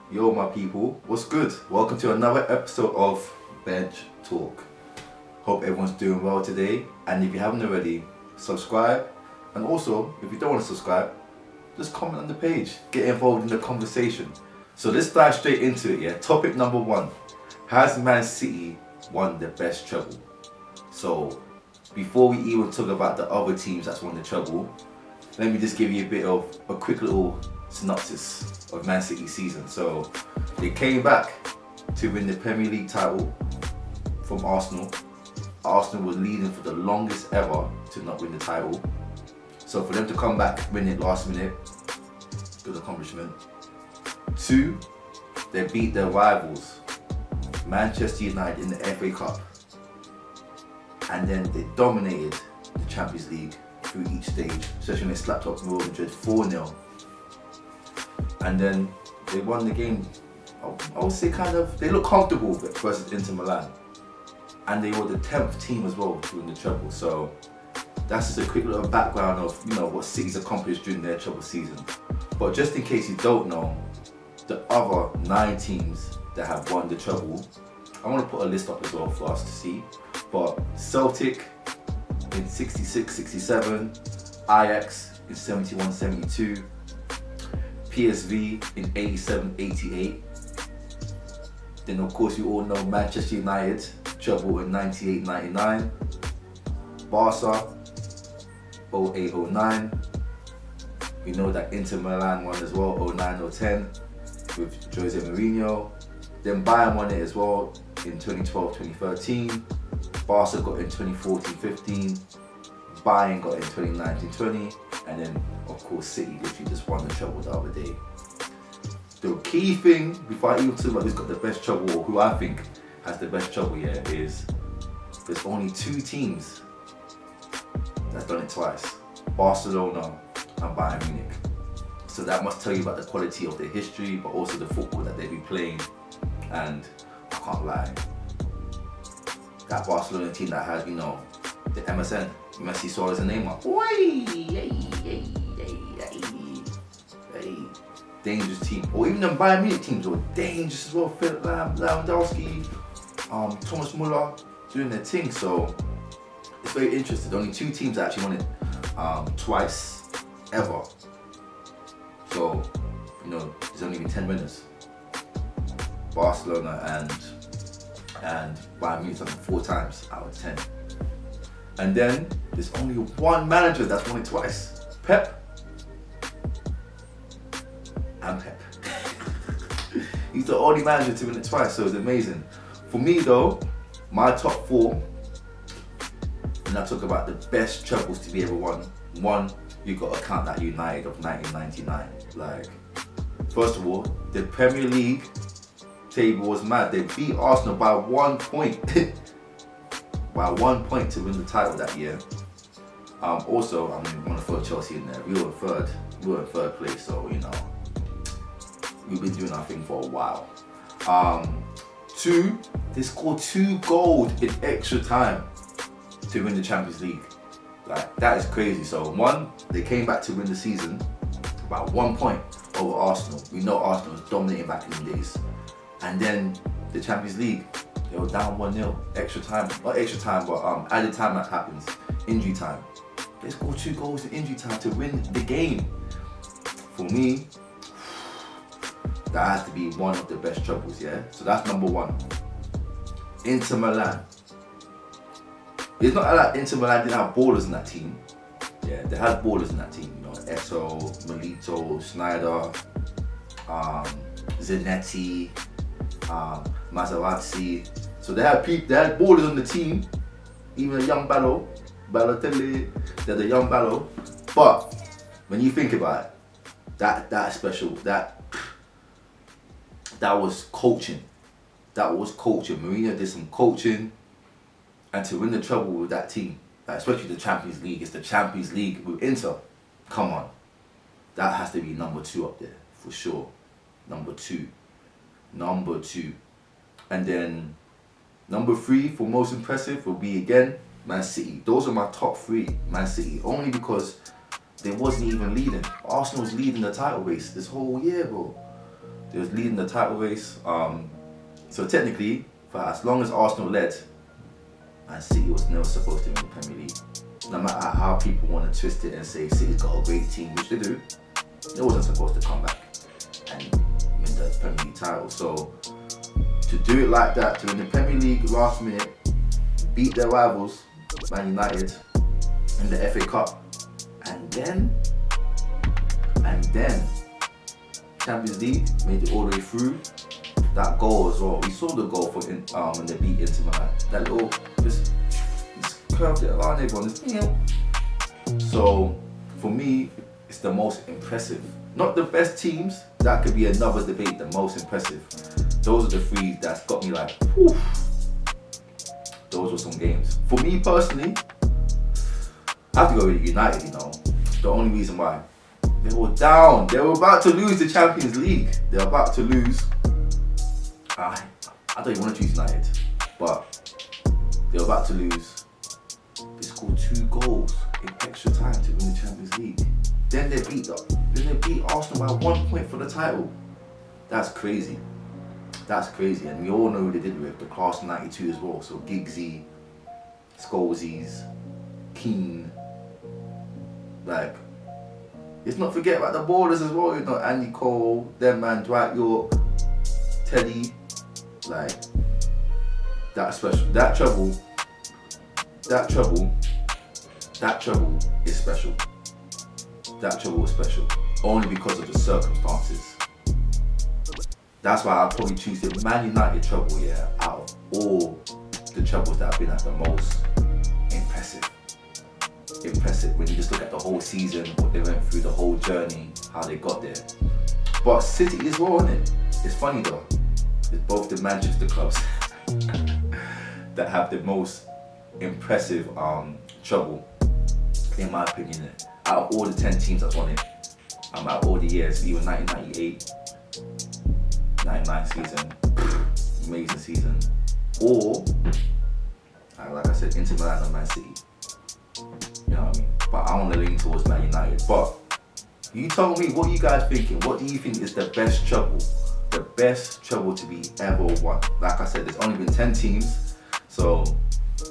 Yo, my people, what's good? Welcome to another episode of Bench Talk. Hope everyone's doing well today. And if you haven't already, subscribe. And also, if you don't want to subscribe, just comment on the page. Get involved in the conversation. So let's dive straight into it, yeah? Topic number one. Has Man City won the best treble? So, before we even talk about the other teams that's won the treble, let me just give you a bit of a quick little synopsis of Man City's season. So they came back to win the Premier League title from Arsenal. Arsenal was leading for the longest ever to not win the title. So for them to come back, win it last minute, good accomplishment. 2, they beat their rivals, Manchester United, in the FA Cup. And then they dominated the Champions League through each stage, especially when they slapped up Real Madrid 4-0. And then they won the game, I would say they looked comfortable versus Inter Milan. And they were the 10th team as well to win the treble. So that's just a quick little background of what City's accomplished during their treble season. But just in case you don't know, the other 9 teams that have won the treble, I want to put a list up as well for us to see. But Celtic in 66-67, Ajax in 71-72, PSV in 87-88. Then of course you all know Manchester United treble in 98-99, Barca 08-09. We know that Inter Milan won as well 09-10 with Jose Mourinho. Then Bayern won it as well in 2012-2013. Barca got in 2014-15, Bayern got in 2019-20, and then of course City literally just won the treble the other day. The key thing, before I even talk about who's got the best treble or who I think has the best treble here, is there's only 2 teams that's done it twice, Barcelona and Bayern Munich. So that must tell you about the quality of the history, but also the football that they be playing. And I can't lie, that Barcelona team that had, the MSN, Messi, Suarez and Neymar. Hey. Dangerous team. Or even the Bayern Munich teams were dangerous as well. Philip Lewandowski, Thomas Muller doing their thing. So it's very interesting. Only 2 teams that actually won it twice ever. So, there's only been 10 winners. Barcelona and Bayern Munich done it 4 times out of 10. And then there's only one manager that's won it twice. Pep. And Pep. He's the only manager to win it twice, so it's amazing. For me though, my top 4, when I talk about the best trebles to be ever won, 1, you got to count that United of 1999. Like, first of all, the Premier League table was mad. They beat Arsenal by 1 point. By 1 point to win the title that year. Also, I'm going to throw Chelsea in there. We were in third place, so we've been doing our thing for a while. 2, they scored 2 goals in extra time to win the Champions League. Like, that is crazy. So 1, they came back to win the season by 1 point over Arsenal. We know Arsenal was dominating back in the days. And then the Champions League, they were down 1-0. Extra time, not extra time, but added time that happens. Injury time. They scored 2 goals in injury time to win the game. For me, that has to be one of the best trebles, yeah? So that's number 1. Inter Milan. It's not like Inter Milan didn't have ballers in that team. Yeah, they had ballers in that team. Eto'o, Milito, Snyder, Zanetti, Materazzi. So they had ballers on the team. Even a young Balotelli, they're the young Balo. But when you think about it, that special, that was coaching. That was coaching. Mourinho did some coaching, and to win the treble with that team, especially the Champions League, it's the Champions League with Inter. Come on, that has to be number 2 up there for sure. Number 2. And then number 3 for most impressive will be again Man City. Those are my top 3. Man City, only because they wasn't even leading. Arsenal was leading the title race this whole year, bro. They was leading the title race. So technically, for as long as Arsenal led, Man City was never supposed to win the Premier League. No matter how people want to twist it and say City's got a great team, which they do, they wasn't supposed to come back and win the Premier League title. So to do it like that, to win the Premier League last minute, beat their rivals, Man United, in the FA Cup, and then Champions League, made it all the way through. That goal as well, we saw the goal for when they beat Inter Milan. That little, just curved it around everyone. So for me, it's the most impressive. Not the best teams, that could be another debate, the most impressive. Those are the three that's got me like, whew. Those were some games. For me personally, I have to go with United, you know. The only reason why. They were down. They were about to lose the Champions League. They were about to lose. I don't even want to choose United, but they were about to lose. They scored 2 goals in extra time to win the Champions League. Then they beat Arsenal by 1 point for the title. That's crazy. That's crazy. And we all know who they did with the class 92 as well. So Giggsy, Scholesies, Keane. Like, let's not forget about the ballers as well. You know, Andy Cole, them man, Dwight York, Teddy. Like, that's special. That treble is special. That treble is special. Only because of the circumstances. That's why I'll probably choose the Man United treble, yeah, out of all the trebles that have been at the most impressive when you just look at the whole season, what they went through, the whole journey, how they got there. But City as well, isn't it? It's funny though. It's both the Manchester clubs that have the most impressive treble, in my opinion. Out of all the 10 teams that's won it, out of all the years, even 1998, 99 season, amazing season, or like I said, Inter Milan and Man City. You know what I mean? But I want to lean towards Man United. But you tell me, what are you guys thinking? What do you think is the best treble? The best treble to be ever won? Like I said, there's only been 10 teams, so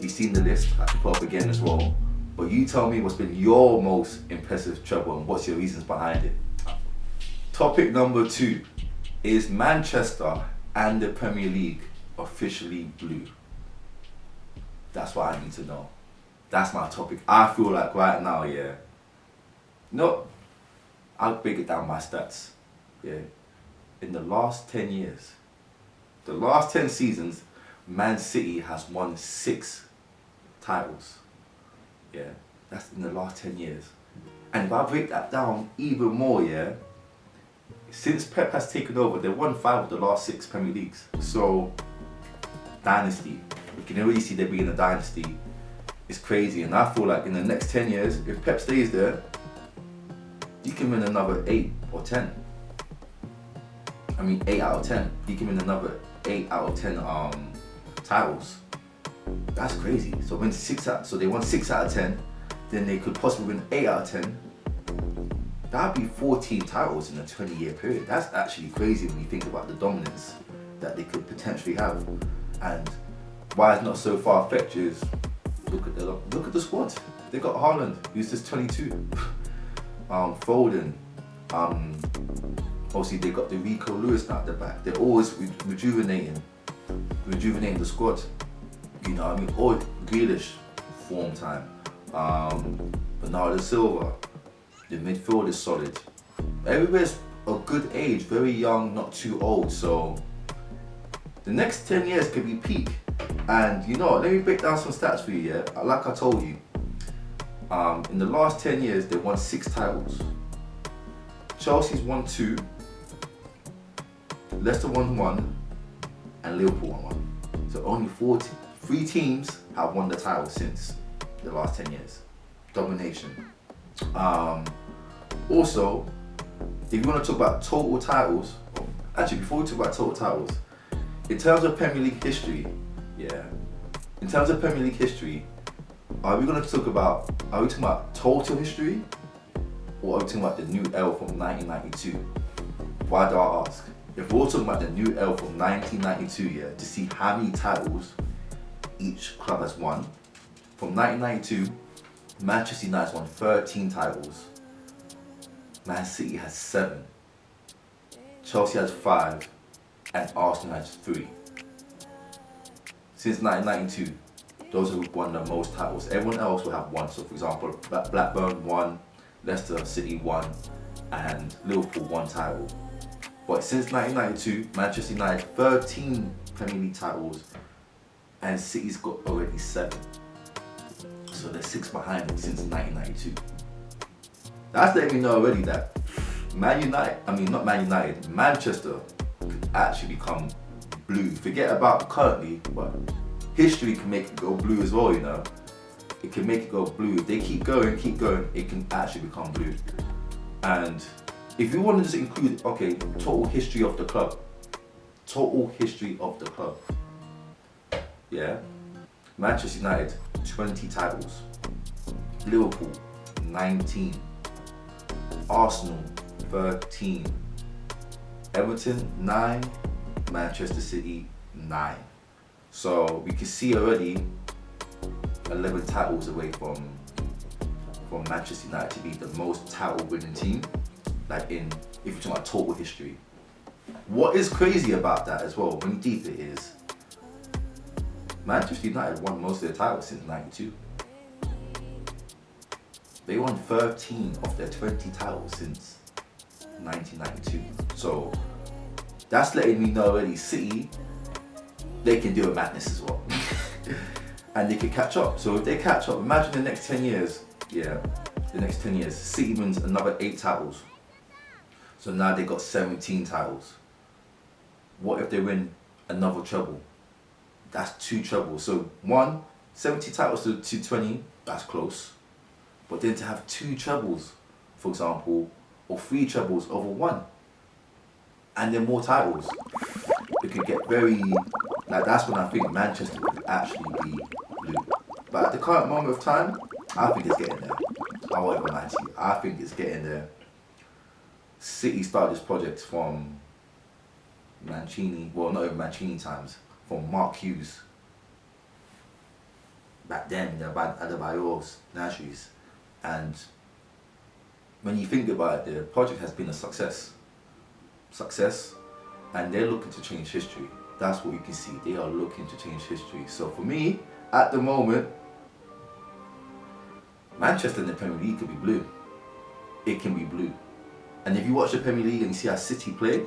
you've seen the list. I can put up again as well. But you tell me what's been your most impressive treble and what's your reasons behind it. Topic number 2 is Manchester and the Premier League officially blue? That's what I need to know. That's my topic. I feel like right now, yeah. No, I'll break it down by stats. Yeah. In the last 10 years, the last 10 seasons, Man City has won 6 titles. Yeah. That's in the last 10 years. And if I break that down even more, yeah, since Pep has taken over, they've won 5 of the last 6 Premier Leagues. So, dynasty. You can already see they're being a dynasty. It's crazy, and I feel like in the next 10 years, if Pep stays there, you can win another 8 or 10. I mean, 8 out of 10. You can win another 8 out of 10 titles. That's crazy. So they won 6 out of 10, then they could possibly win 8 out of 10. That'd be 14 titles in a 20-year period. That's actually crazy when you think about the dominance that they could potentially have. And why it's not so far-fetched is, look at the squad. They got Haaland, who's just 22. Foden. Obviously they got the Rico Lewis now at the back. They're always rejuvenating the squad. You know what I mean? Or Grealish, form time. Bernardo Silva. The midfield is solid. Everywhere's a good age, very young, not too old. So the next 10 years could be peak. And you know, let me break down some stats for you, yeah? Like I told you, in the last 10 years, they won 6 titles. Chelsea's won 2, Leicester won 1, and Liverpool won 1. So only 3 teams have won the title since the last 10 years. Domination. Also, if you want to talk about total titles, actually before we talk about total titles, in terms of Premier League history, yeah. In terms of Premier League history, are we talking about total history? Or are we talking about the new era from 1992? Why do I ask? if we're all talking about the new era from 1992, yeah, to see how many titles each club has won. From 1992, Manchester United won 13 titles. Man City has 7. Chelsea has 5. And Arsenal has 3. Since 1992, those who won the most titles. Everyone else will have 1. So for example, Blackburn 1, Leicester City 1, and Liverpool 1 title. But since 1992, Manchester United 13 Premier League titles, and City's got already 7. So they're 6 behind them since 1992. That's letting me know already that Manchester could actually become blue. Forget about currently, but history can make it go blue as well, you know. It can make it go blue. If they keep going, it can actually become blue. And if you want to just include, okay, total history of the club. Yeah. Manchester United, 20 titles. Liverpool, 19. Arsenal, 13. Everton, 9. Manchester City, 9. So we can see already 11 titles away from Manchester United to be the most title winning team, like if you're talking about total history. What is crazy about that as well, when you deep it, is Manchester United won most of their titles since 92. They won 13 of their 20 titles since 1992. So that's letting me know already, City, they can do a madness as well. And they can catch up. So if they catch up, imagine the next 10 years, City wins another 8 titles. So now they got 17 titles. What if they win another treble? That's 2 trebles. So 70 titles to 20, that's close. But then to have 2 trebles, for example, or 3 trebles over 1, and then more titles, it could get very, that's when I think Manchester could actually be blue. But at the current moment of time, I think it's getting there. I won't even lie to you. I think it's getting there. City started this project from Mancini, well, not even Mancini times, from Mark Hughes. Back then, Adebayor's, Nasri's. And when you think about it, the project has been a success, and they're looking to change history. That's what you can see. They are looking to change history. So for me, at the moment, Manchester in the Premier League could be blue. It can be blue. And if you watch the Premier League and you see how City play,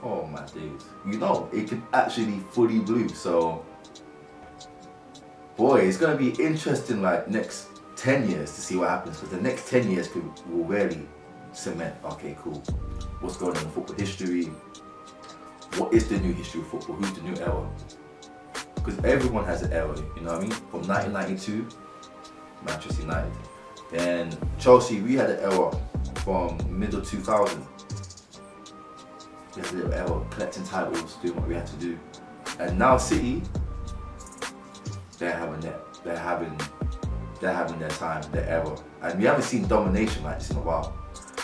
oh my days, you know, it could actually be fully blue. So, boy, it's going to be interesting next 10 years to see what happens, because the next 10 years will really cement, okay, cool, what's going on in football history, what is the new history of football, who's the new era, because everyone has an era, you know what I mean? From 1992, Manchester United, then Chelsea, we had an era from middle 2000, we had a little era, collecting titles, doing what we had to do, and now City, they're having their time, their era. And we haven't seen domination like this in a while.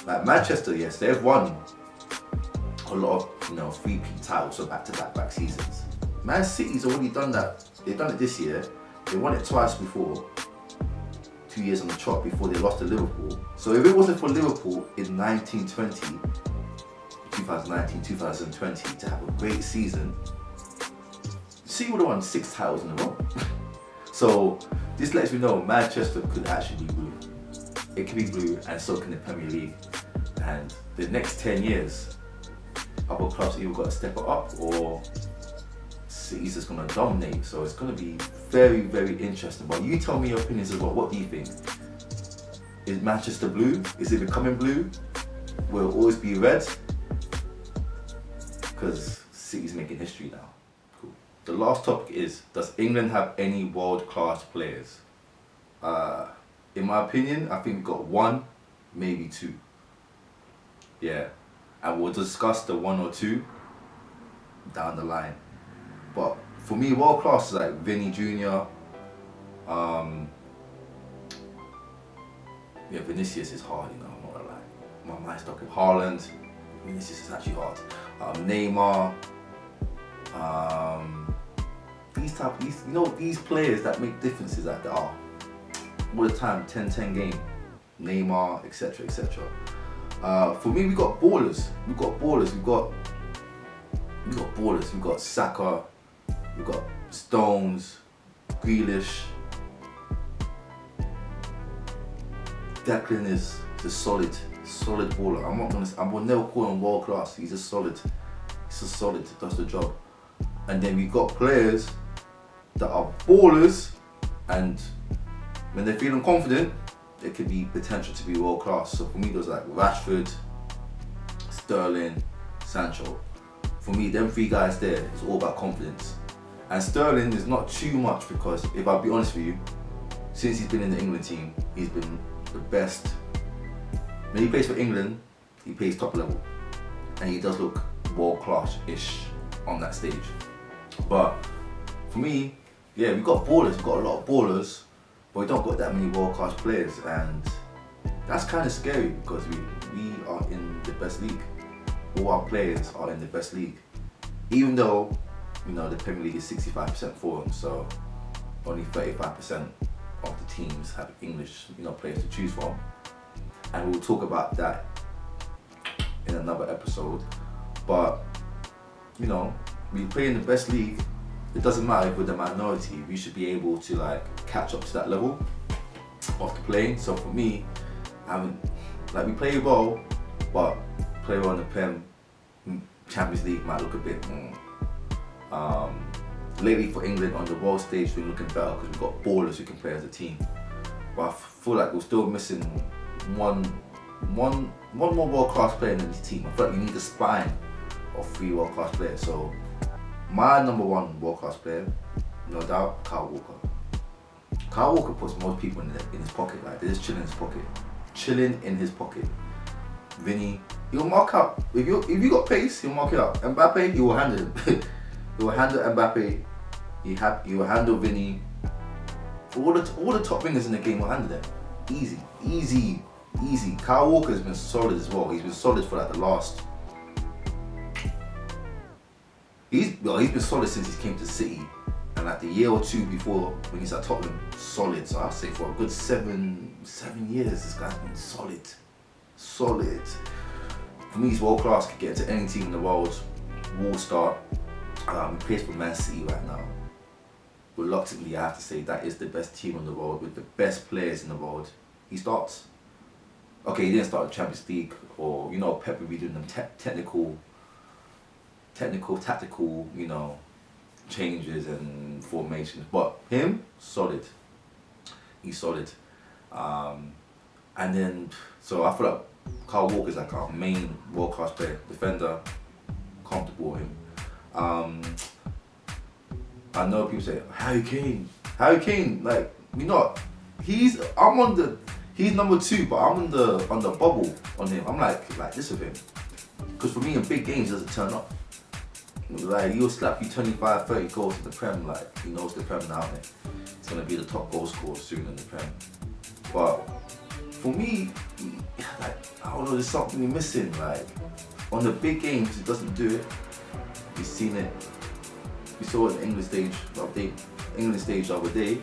Like Manchester, yes, they've won a lot of, 3-peat titles, so back-to-back seasons. Man City's already done that. They've done it this year. They won it twice before. 2 years on the trot before they lost to Liverpool. So if it wasn't for Liverpool in 2019, 2020, to have a great season, City would have won 6 titles in a row. So this lets me know Manchester could actually be blue. It can be blue, and so can the Premier League. And the next 10 years, other clubs either got to step it up, or City's just going to dominate. So it's going to be very, very interesting. But you tell me your opinions as well. What do you think? Is Manchester blue? Is it becoming blue? Will it always be red? Because City's making history now. The last topic is, does England have any world-class players? In my opinion, I think we've got 1, maybe 2. Yeah, and we'll discuss the 1 or 2 down the line. But for me, world-class is like Vinny Jr. Vinicius is hard, I'm not gonna lie. My mind's stuck in Haaland. Vinicius is actually hard. Neymar, these players that make differences that are all the time 10-10 game, Neymar, etc. etc. For me, we got ballers. We got Saka, we got Stones, Grealish. Declan is a solid baller. I will never call him world class. He's just solid. Does the job. And then we got players that are ballers, and when they're feeling confident, there could be potential to be world class. So for me, there's like Rashford, Sterling, Sancho. For me, them three guys there, it's all about confidence. And Sterling is not too much because, if I'll be honest with you, since he's been in the England team, he's been the best. When he plays for England, he plays top level, and he does look world class-ish on that stage. But for me, yeah, we've got ballers. We've got a lot of ballers, but we don't got that many world class players, and that's kind of scary because we are in the best league. All our players are in the best league, even though the Premier League is 65% foreign, so only 35% of the teams have English players to choose from, and we'll talk about that in another episode. But we play in the best league. It doesn't matter if we're the minority. We should be able to catch up to that level of the playing. So for me, we play well, but play well in the Prem, Champions League might look a bit. Lately for England on the world stage, we're looking better because we've got ballers who can play as a team. But I feel like we're still missing one more world class player in this team. I feel like you need a spine of 3 world class players. So my number 1 world class player, no doubt, Kyle Walker. Kyle Walker puts most people in his pocket. They're just chilling in his pocket. Vinny, he'll mark up. If you got pace, he'll mark it up. Mbappe, he will handle him. He will handle Mbappe. He will handle Vinny. All the top wingers in the game will handle them. Easy. Kyle Walker has been solid as well. He's been solid for the last. He's been solid since he came to City, and the year or 2 before when he's at Tottenham, solid. So I'd say for a good 7 years, this guy's been solid. For me, he's world class. Could get into any team in the world. Wall start. He plays for Man City right now. Reluctantly, I have to say that is the best team in the world with the best players in the world. He starts. Okay, he didn't start the Champions League, or Pep will be doing them tactical, changes and formations. But him, solid. He's solid. And then, so I feel like Kyle Walker is our main world class player, defender, comfortable with him. I know people say Harry Kane, he's number 2, but I'm on the bubble on him. I'm like this with him, because for me in big games he doesn't turn up. He'll slap you 25, 30 goals in the Prem. He knows the Prem now. He's gonna be the top goal scorer soon in the Prem. But for me, I don't know, there's something missing. On the big games, he doesn't do it. We've seen it. We saw it in England stage the other day.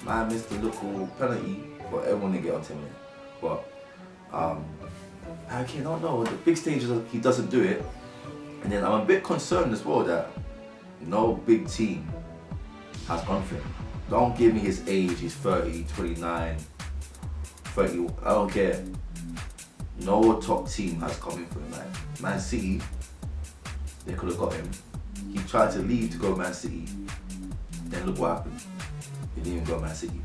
Man missed a little penalty, but everyone didn't get on 10 minutes. But I don't know. The big stages, he doesn't do it. And then I'm a bit concerned as well that no big team has gone for him. Don't give me his age. He's 30, 29, 30. I don't care. No top team has come in for him. Man City, they could have got him. He tried to leave to go Man City. Then look what happened. He didn't even go Man City.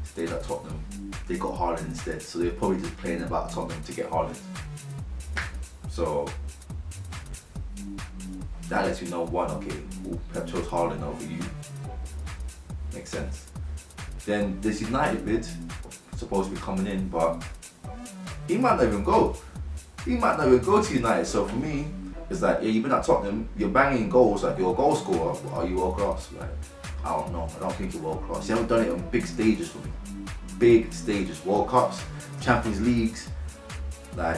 Stayed at Tottenham. They got Haaland instead. So they're probably just playing about Tottenham to get Haaland. So that lets you know, okay, Pep chose Haaland over you. Makes sense. Then this United bid, supposed to be coming in, but he might not even go. He might not even go to United. So for me, it's you've been at Tottenham, you're banging goals, you're a goal scorer, but are you world class? I don't know. I don't think you're world class. You haven't done it on big stages for me. Big stages, World Cups, Champions Leagues.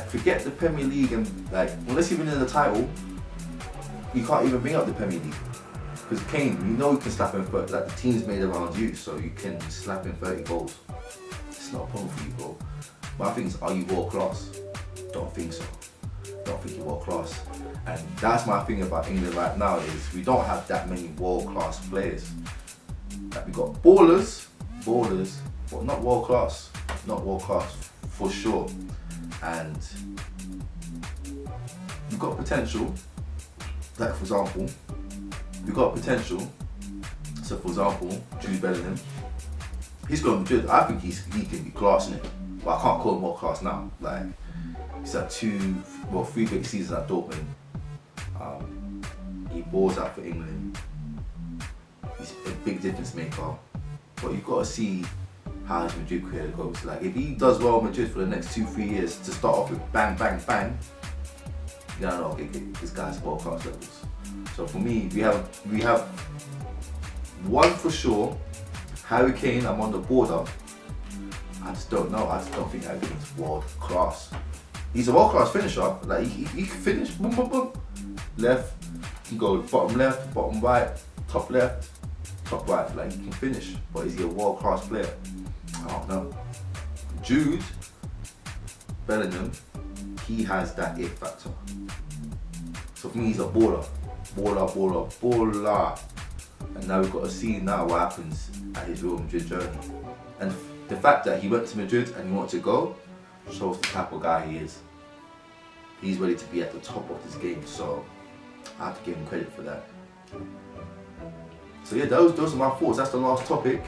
Forget the Premier League and unless you've been in the title, you can't even bring up the Premier League. Because Kane, you know you can slap in 30, like the team's made around you, so you can slap in 30 goals. It's not a problem for you, bro. My thing is, are you world class? Don't think so. Don't think you're world class. And that's my thing about England right now is we don't have that many world class players. Like we got ballers, but not world class. Not world class for sure. And we've got potential. Like for example, we've got potential. So for example, Jude Bellingham. He's got Madrid. I think he can be class in it. But I can't call him world class now. Like he's had 3 big seasons at Dortmund. He balls out for England. He's a big difference maker. But you've got to see how his Madrid career goes. Like if he does well in Madrid for the next 2-3 years to start off with bang, bang, bang, you don't know, okay, this guy's world class levels. So for me, we have one for sure. Harry Kane, I'm on the border. I just don't know. I just don't think Harry Kane's world class. He's a world class finisher. Like he can finish, boom, boom, boom. Left, he can go bottom left, bottom right, top left, top right. Like he can finish, but is he a world class player? I don't know. Jude Bellingham, he has that it factor. So for me, he's a baller. And now we've got to see now what happens at his Real Madrid journey. And the fact that he went to Madrid and he wanted to go shows the type of guy he is. He's ready to be at the top of this game, so I have to give him credit for that. So yeah, those are my thoughts. That's the last topic.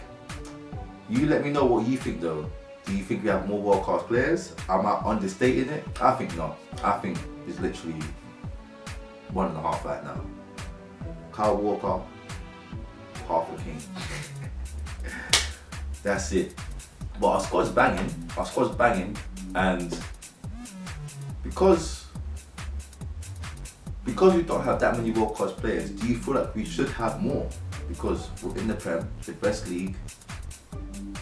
You let me know what you think though. Do you think we have more world class players? Am I understating it? I think not. I think it's literally 1.5 right now. Kyle Walker, half a king. That's it. But our squad's banging, and because we don't have that many world class players, do you feel like we should have more? Because we're in the Prem, the best league.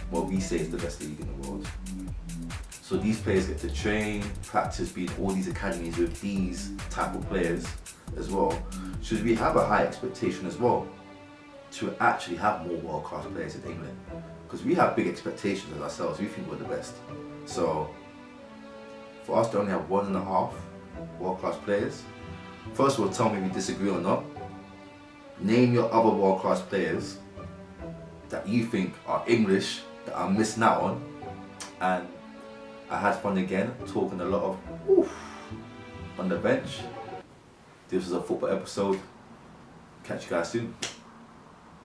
Well, we say it's the best league in the world. So these players get to train, practice, be in all these academies with these type of players as well. Should we have a high expectation as well to actually have more world class players in England? Because we have big expectations of ourselves. We think we're the best. So for us to only have 1.5 world class players, first of all, tell me if you disagree or not. Name your other world class players that you think are English that I'm missing out on. And I had fun again, talking a lot of on the bench. This was a football episode. Catch you guys soon.